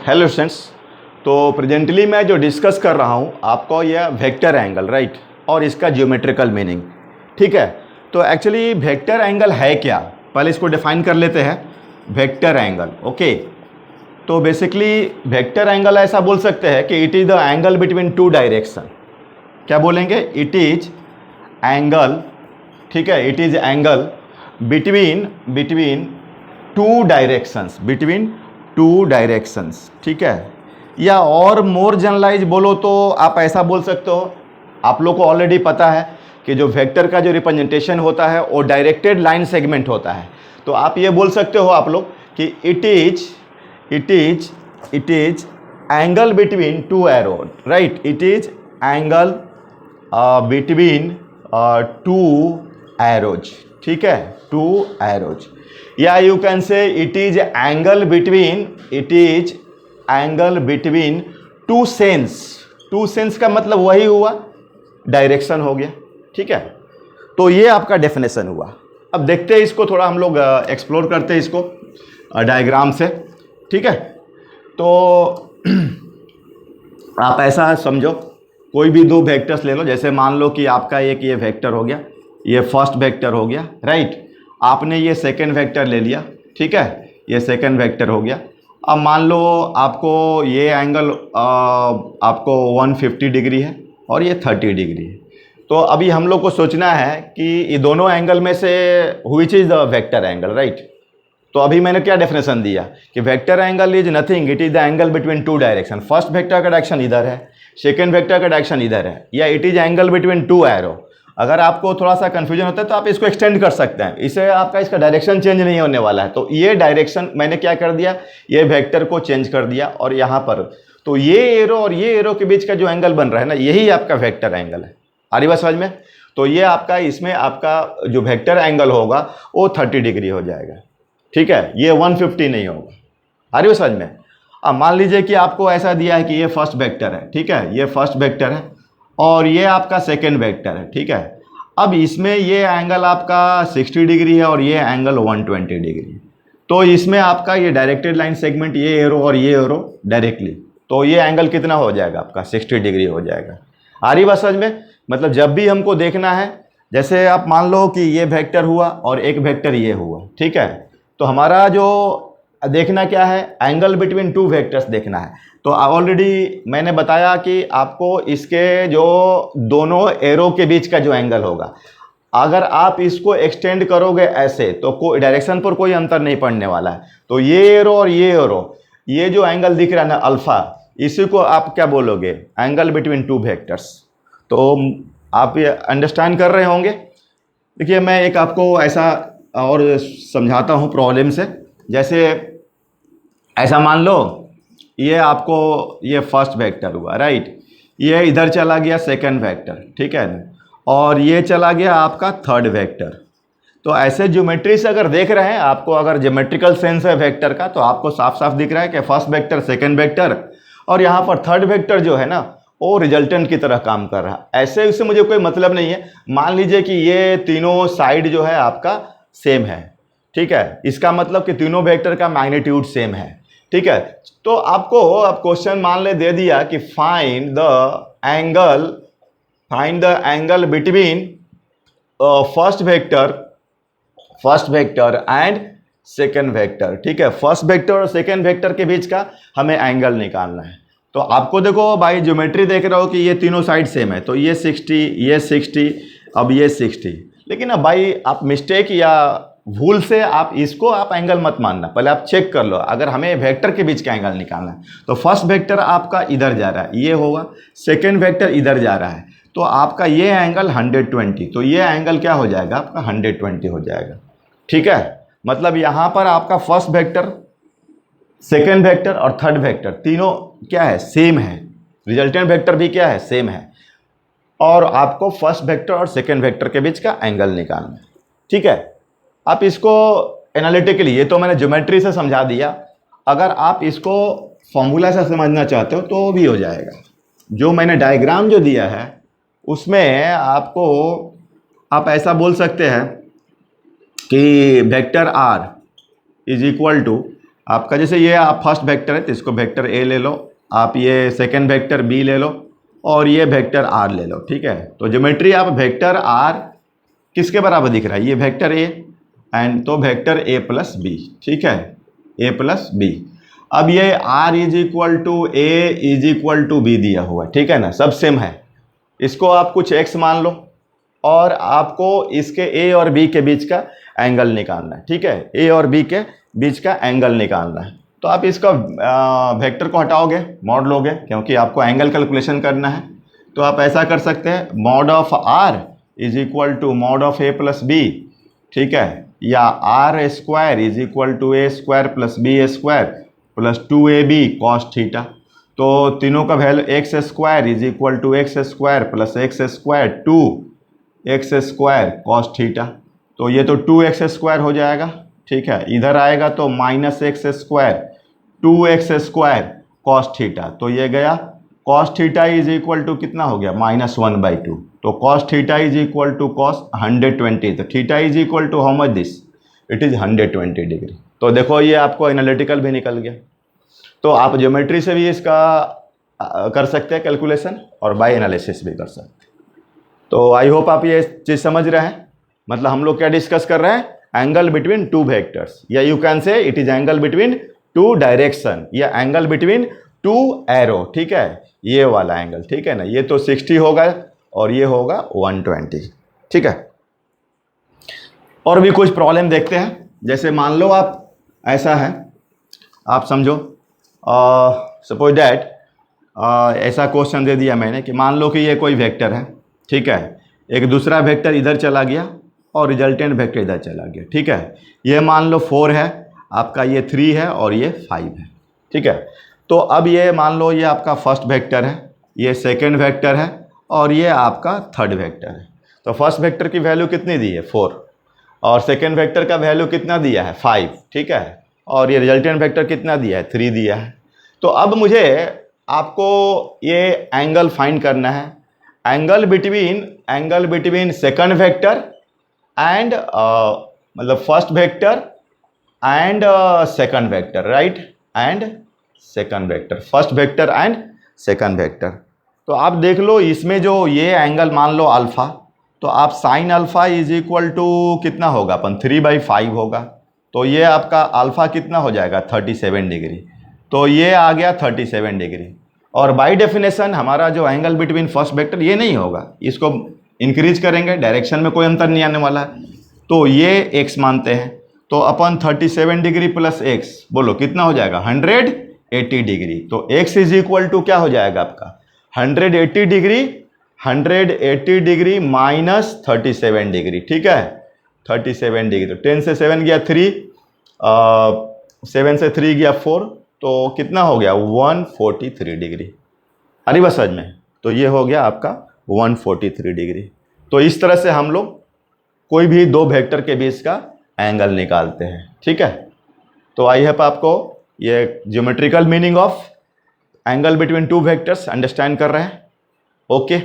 Hello students. तो presently मैं जो डिस्कस कर रहा हूँ आपको यह वेक्टर एंगल राइट और इसका ज्योमेट्रिकल मीनिंग। ठीक है, तो एक्चुअली वेक्टर एंगल है क्या, पहले इसको डिफाइन कर लेते हैं। वेक्टर एंगल ओके, तो बेसिकली वेक्टर एंगल ऐसा बोल सकते हैं कि it is the angle between to direction. क्या बोलेंगे? इट इज एंगल, ठीक है, it is angle between to directions, between two directions. ठीक है, या और मोर जनरलाइज बोलो तो आप ऐसा बोल सकते हो, आप लोग को ऑलरेडी पता है कि जो वेक्टर का जो रिप्रेजेंटेशन होता है वो डायरेक्टेड लाइन सेगमेंट होता है। तो आप ये बोल सकते हो आप लोग कि it is angle between two arrow, right. It is angle between two arrows, ठीक है, टू एरोज। या you can say it is angle between two sense. Two sense का मतलब वही हुआ, डायरेक्शन हो गया। ठीक है, तो ये आपका डेफिनेशन हुआ। अब देखते हैं इसको, थोड़ा हम लोग एक्सप्लोर करते हैं इसको डायग्राम से। ठीक है, तो आप ऐसा समझो, कोई भी दो वेक्टर्स ले लो। जैसे मान लो कि आपका एक ये वेक्टर हो गया, ये फर्स्ट वेक्टर हो गया, राइट। आपने ये सेकंड वेक्टर ले लिया, ठीक है, ये सेकंड वेक्टर हो गया। अब मान लो आपको ये एंगल आपको 150 डिग्री है और ये 30 डिग्री है। तो अभी हम लोग को सोचना है कि ये दोनों एंगल में से which is the vector angle, right. तो अभी मैंने क्या डेफिनेशन दिया कि vector angle is nothing, it is the angle between to direction. First vector का डायरेक्शन इधर है, सेकेंड वेक्टर का डायरेक्शन इधर है, या it is angle between two arrow. अगर आपको थोड़ा सा कंफ्यूजन होता है तो आप इसको एक्सटेंड कर सकते हैं, इससे आपका इसका डायरेक्शन चेंज नहीं होने वाला है। तो ये डायरेक्शन मैंने क्या कर दिया, ये वेक्टर को चेंज कर दिया और यहाँ पर तो ये एरो और ये एरो के बीच का जो एंगल बन रहा है ना, यही आपका वेक्टर एंगल है। आ रही बात समझ में? तो ये आपका, इसमें आपका जो वेक्टर एंगल होगा वो 30 डिग्री हो जाएगा। ठीक है, ये 150 नहीं होगा। आ रही बात समझ में? अब मान लीजिए कि आपको ऐसा दिया है कि ये फर्स्ट वेक्टर है, ठीक है, ये फर्स्ट वेक्टर है और ये आपका सेकेंड वेक्टर है, ठीक है। अब इसमें ये एंगल आपका 60 डिग्री है और ये एंगल 120 डिग्री है। तो इसमें आपका ये डायरेक्टेड लाइन सेगमेंट, ये एरो और ये एरो डायरेक्टली, तो ये एंगल कितना हो जाएगा आपका? 60 डिग्री हो जाएगा। आ रही बात समझ में? मतलब जब भी हमको देखना है, जैसे आप मान लो कि ये वेक्टर हुआ और एक वेक्टर ये हुआ, ठीक है, तो हमारा जो देखना क्या है, एंगल बिटवीन टू वेक्टर्स देखना है। तो ऑलरेडी मैंने बताया कि आपको इसके जो दोनों एरो के बीच का जो एंगल होगा, अगर आप इसको एक्सटेंड करोगे ऐसे तो कोई डायरेक्शन पर कोई अंतर नहीं पड़ने वाला है। तो ये एरो और ये एरो, ये जो एंगल दिख रहा है ना अल्फा, इसी को आप क्या बोलोगे? Angle between two vectors. तो आप ये अंडरस्टैंड कर रहे होंगे। देखिए मैं एक आपको ऐसा और समझाता हूँ प्रॉब्लम से। जैसे ऐसा मान लो ये आपको ये फर्स्ट वेक्टर हुआ, राइट, ये इधर चला गया सेकंड वेक्टर, ठीक है, और ये चला गया आपका थर्ड वेक्टर। तो ऐसे ज्योमेट्री से अगर देख रहे हैं, आपको अगर ज्योमेट्रिकल सेंस है वेक्टर का, तो आपको साफ साफ दिख रहा है कि फर्स्ट वेक्टर, सेकंड वेक्टर और यहाँ पर थर्ड वेक्टर जो है ना, वो रिजल्टेंट की तरह काम कर रहा है। ऐसे उससे मुझे कोई मतलब नहीं है। मान लीजिए कि ये तीनों साइड जो है आपका सेम है, ठीक है, इसका मतलब कि तीनों वेक्टर का मैग्नीट्यूड सेम है। ठीक है, तो आपको अब क्वेश्चन मान ले दे दिया कि find the angle between first vector and second vector. ठीक है, फर्स्ट वेक्टर और सेकंड वेक्टर के बीच का हमें एंगल निकालना है। तो आपको देखो भाई, ज्योमेट्री देख रहे हो कि ये तीनों साइड सेम है, तो ये 60, ये 60, अब ये 60। लेकिन अब भाई आप मिस्टेक या भूल से आप इसको आप एंगल मत मानना, पहले आप चेक कर लो। अगर हमें वेक्टर के बीच का एंगल निकालना है तो फर्स्ट वेक्टर आपका इधर जा रहा है, ये होगा, सेकंड वेक्टर इधर जा रहा है, तो आपका ये एंगल 120, तो ये एंगल क्या हो जाएगा आपका? 120 हो जाएगा। ठीक है, मतलब यहाँ पर आपका फर्स्ट वेक्टर, सेकेंड वेक्टर और थर्ड वेक्टर तीनों क्या है? सेम है। रिजल्टेंट वेक्टर भी क्या है? सेम है। और आपको फर्स्ट वेक्टर और सेकेंड वेक्टर के बीच का एंगल निकालना है। ठीक है, आप इसको एनालिटिकली, ये तो मैंने ज्योमेट्री से समझा दिया, अगर आप इसको फॉर्मूला से समझना चाहते हो तो भी हो जाएगा। जो मैंने डायग्राम जो दिया है उसमें आपको आप ऐसा बोल सकते हैं कि vector r is equal to आपका जैसे ये आप फर्स्ट वेक्टर है तो इसको वेक्टर ए ले लो, आप ये सेकंड वेक्टर बी ले लो और ये वेक्टर आर ले लो, ठीक है। तो ज्योमेट्री आप वेक्टर आर किसके बराबर दिख रहा है, ये वेक्टर ए एंड तो वेक्टर ए प्लस बी, ठीक है, ए प्लस बी। अब ये R is equal to A is equal to B दिया हुआ है, ठीक है ना, सब सेम है। इसको आप कुछ एक्स मान लो और आपको इसके ए और बी के बीच का एंगल निकालना है, ठीक है, ए और बी के बीच का एंगल निकालना है। तो आप इसका वेक्टर को हटाओगे, मॉड लोगे, क्योंकि आपको एंगल कैलकुलेशन करना है। तो आप ऐसा कर सकते हैं, mod of R is equal to mod of A plus B, ठीक है, या R square is equal to A square plus B square plus 2ab cos theta. तो तीनों का value X square is equal to X square plus X square 2x square cos theta. तो ये तो 2x square हो जाएगा, ठीक है, इधर आएगा तो minus X square 2x square cos theta. तो ये गया cos theta is equal to कितना हो गया, -1/2। तो cos theta is equal to cos 120। तो theta is equal to how much this, it is 120 degree. तो देखो ये आपको एनालिटिकल भी निकल गया। तो आप ज्योमेट्री से भी इसका कर सकते हैं कैलकुलेशन और बाय एनालिसिस भी कर सकते हैं। तो आई होप आप ये चीज़ समझ रहे हैं। मतलब हम लोग क्या डिस्कस कर रहे हैं, एंगल बिटवीन टू वेक्टर्स, या you can say it is angle between to direction, या एंगल बिटवीन टू एरो, ठीक है, ये वाला एंगल, ठीक है ना। ये तो 60 होगा और ये होगा 120, ठीक है। और भी कुछ प्रॉब्लम देखते हैं। जैसे मान लो आप ऐसा है, आप समझो सपोज दैट ऐसा क्वेश्चन दे दिया मैंने कि मान लो कि ये कोई वेक्टर है, ठीक है, एक दूसरा वेक्टर इधर चला गया और रिजल्टेंट वेक्टर इधर चला गया, ठीक है। ये मान लो 4 है आपका, ये 3 है और ये 5 है, ठीक है। तो अब ये मान लो ये आपका फर्स्ट वेक्टर है, ये सेकंड वेक्टर है और ये आपका थर्ड वेक्टर है। तो फर्स्ट वेक्टर की वैल्यू कितनी दी है, 4, और सेकंड वेक्टर का वैल्यू कितना दिया है, 5, ठीक है, और ये रिजल्टेंट वेक्टर कितना दिया है, 3 दिया है। तो अब मुझे आपको ये एंगल फाइंड करना है, angle between second vector and मतलब first vector and second vector, right, and second vector, first vector and second vector. तो आप देख लो इसमें जो ये एंगल मान लो अल्फा, तो आप sine alpha is equal to कितना होगा अपन, 3/5 होगा। तो ये आपका अल्फा कितना हो जाएगा, 37 डिग्री। तो ये आ गया 37 डिग्री। और बाय डेफिनेशन हमारा जो एंगल बिटवीन फर्स्ट वेक्टर ये नहीं होगा, इसको इंक्रीज करेंगे, डायरेक्शन में कोई अंतर नहीं आने वाला है। तो ये x मानते हैं, तो अपन 37 डिग्री प्लस x बोलो कितना हो जाएगा, 180 डिग्री। तो x इज इक्वल टू क्या हो जाएगा आपका, 180 डिग्री माइनस 37 डिग्री, ठीक है, 37 डिग्री। तो 10 से 7 गया 3, 7 से 3 गया 4, तो कितना हो गया 143 डिग्री। अरे बस समझ में, तो ये हो गया आपका 143 डिग्री। तो इस तरह से हम लोग कोई भी दो वेक्टर के बीच का एंगल निकालते हैं, ठीक है। तो आई होप आपको ये geometrical meaning of angle between two vectors understand कर रहे हैं। ओके।